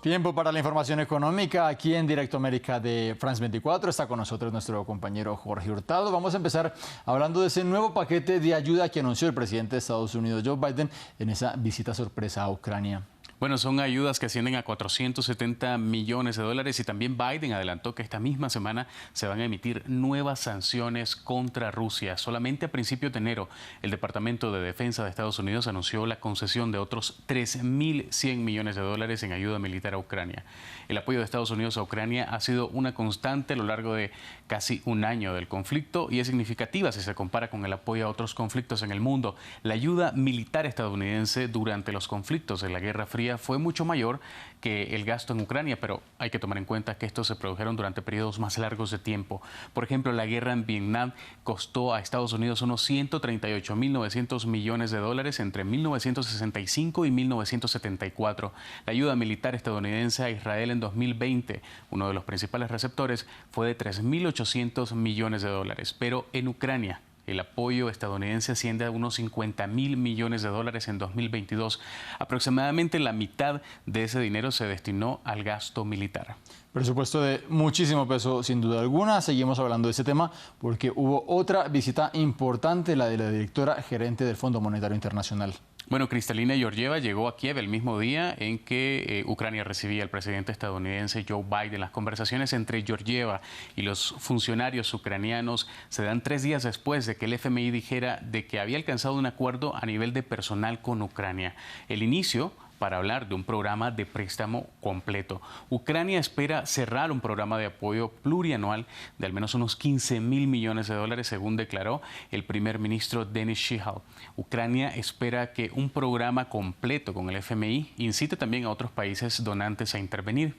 Tiempo para la información económica aquí en Directo América de France 24. Está con nosotros nuestro compañero Jorge Hurtado. Vamos a empezar hablando de ese nuevo paquete de ayuda que anunció el presidente de Estados Unidos, Joe Biden, en esa visita sorpresa a Ucrania. Bueno, son ayudas que ascienden a 470 millones de dólares y también Biden adelantó que esta misma semana se van a emitir nuevas sanciones contra Rusia. Solamente a principios de enero, el Departamento de Defensa de Estados Unidos anunció la concesión de otros 3.100 millones de dólares en ayuda militar a Ucrania. El apoyo de Estados Unidos a Ucrania ha sido una constante a lo largo de casi un año del conflicto y es significativa si se compara con el apoyo a otros conflictos en el mundo. La ayuda militar estadounidense durante los conflictos de la Guerra Fría fue mucho mayor que el gasto en Ucrania, pero hay que tomar en cuenta que estos se produjeron durante periodos más largos de tiempo. Por ejemplo, la guerra en Vietnam costó a Estados Unidos unos 138.900 millones de dólares entre 1965 y 1974. La ayuda militar estadounidense a Israel en 2020, uno de los principales receptores, fue de 3.800 millones de dólares, pero en Ucrania el apoyo estadounidense asciende a unos 50.000 millones de dólares en 2022. Aproximadamente la mitad de ese dinero se destinó al gasto militar. Presupuesto de muchísimo peso, sin duda alguna. Seguimos hablando de ese tema porque hubo otra visita importante, la de la directora gerente del Fondo Monetario Internacional. Bueno, Kristalina Georgieva llegó a Kiev el mismo día en que Ucrania recibía al presidente estadounidense Joe Biden. Las conversaciones entre Georgieva y los funcionarios ucranianos se dan 3 días después de que el FMI dijera de que había alcanzado un acuerdo a nivel de personal con Ucrania. El inicio para hablar de un programa de préstamo completo. Ucrania espera cerrar un programa de apoyo plurianual de al menos unos 15.000 millones de dólares, según declaró el primer ministro Denis Shmyhal. Ucrania espera que un programa completo con el FMI incite también a otros países donantes a intervenir.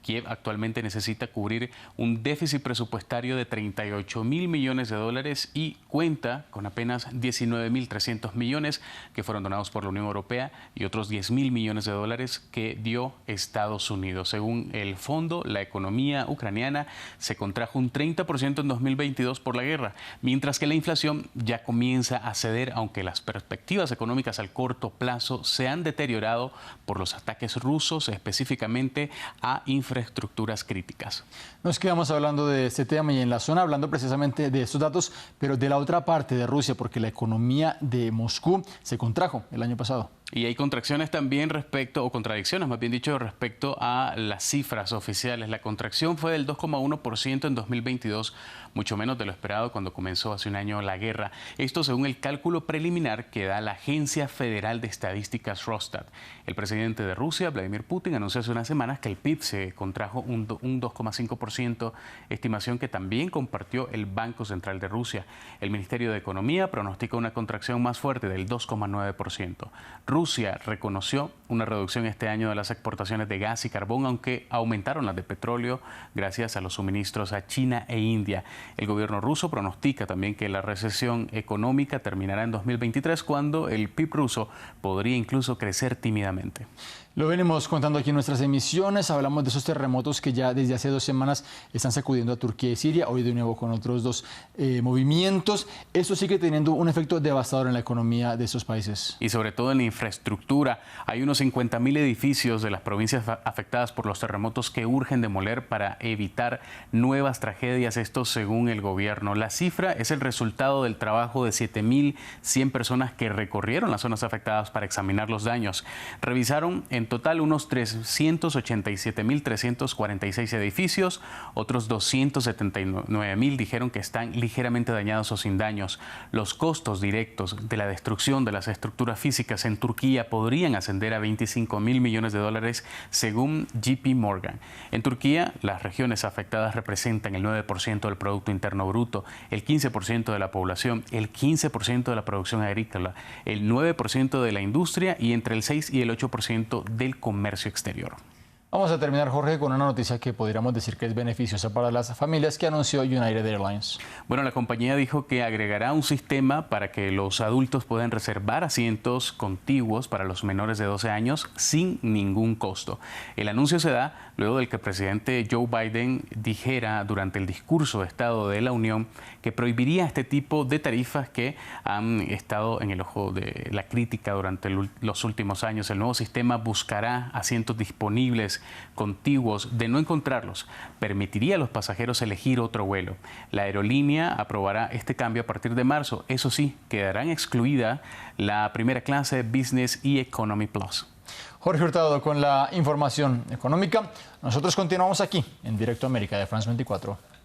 Kiev actualmente necesita cubrir un déficit presupuestario de 38.000 millones de dólares y cuenta con apenas 19.300 millones que fueron donados por la Unión Europea y otros 10.000 millones de dólares que dio Estados Unidos. Según el fondo, la economía ucraniana se contrajo un 30% en 2022 por la guerra, mientras que la inflación ya comienza a ceder, aunque las perspectivas económicas al corto plazo se han deteriorado por los ataques rusos, específicamente a infraestructuras críticas. Nos quedamos hablando de este tema y en la zona hablando precisamente de estos datos, pero de la otra parte de Rusia, porque la economía de Moscú se contrajo el año pasado. Y hay contracciones también o contradicciones, más bien dicho, respecto a las cifras oficiales. La contracción fue del 2,1% en 2022, mucho menos de lo esperado cuando comenzó hace un año la guerra. Esto según el cálculo preliminar que da la Agencia Federal de Estadísticas Rosstat. El presidente de Rusia, Vladimir Putin, anunció hace unas semanas que el PIB se contrajo un 2,5%, estimación que también compartió el Banco Central de Rusia. El Ministerio de Economía pronostica una contracción más fuerte del 2,9%. Rusia reconoció una reducción este año de las exportaciones de gas y carbón, aunque aumentaron las de petróleo gracias a los suministros a China e India. El gobierno ruso pronostica también que la recesión económica terminará en 2023, cuando el PIB ruso podría incluso crecer tímidamente. Lo venimos contando aquí en nuestras emisiones. Hablamos de esos terremotos que ya desde hace 2 semanas están sacudiendo a Turquía y Siria. Hoy de nuevo con otros 2 movimientos. Esto sigue teniendo un efecto devastador en la economía de esos países. Y sobre todo en la infraestructura. Hay unos 50.000 edificios de las provincias afectadas por los terremotos que urgen demoler para evitar nuevas tragedias. Esto según el gobierno. La cifra es el resultado del trabajo de 7.100 personas que recorrieron las zonas afectadas para examinar los daños. Revisaron en total unos 387.346 edificios, otros 279.000 dijeron que están ligeramente dañados o sin daños. Los costos directos de la destrucción de las estructuras físicas en Turquía podrían ascender a 25.000 millones de dólares según JP Morgan. En Turquía, las regiones afectadas representan el 9% del Producto Interno Bruto, el 15% de la población, el 15% de la producción agrícola, el 9% de la industria y entre el 6 y el 8% del comercio exterior. Vamos a terminar, Jorge, con una noticia que podríamos decir que es beneficiosa para las familias que anunció United Airlines. Bueno, la compañía dijo que agregará un sistema para que los adultos puedan reservar asientos contiguos para los menores de 12 años sin ningún costo. El anuncio se da luego del que el presidente Joe Biden dijera durante el discurso de Estado de la Unión que prohibiría este tipo de tarifas que han estado en el ojo de la crítica durante los últimos años. El nuevo sistema buscará asientos disponibles contiguos, de no encontrarlos, permitiría a los pasajeros elegir otro vuelo. La aerolínea aprobará este cambio a partir de marzo. Eso sí, quedarán excluida la primera clase, Business y Economy Plus. Jorge Hurtado con la información económica. Nosotros continuamos aquí en Directo América de France 24.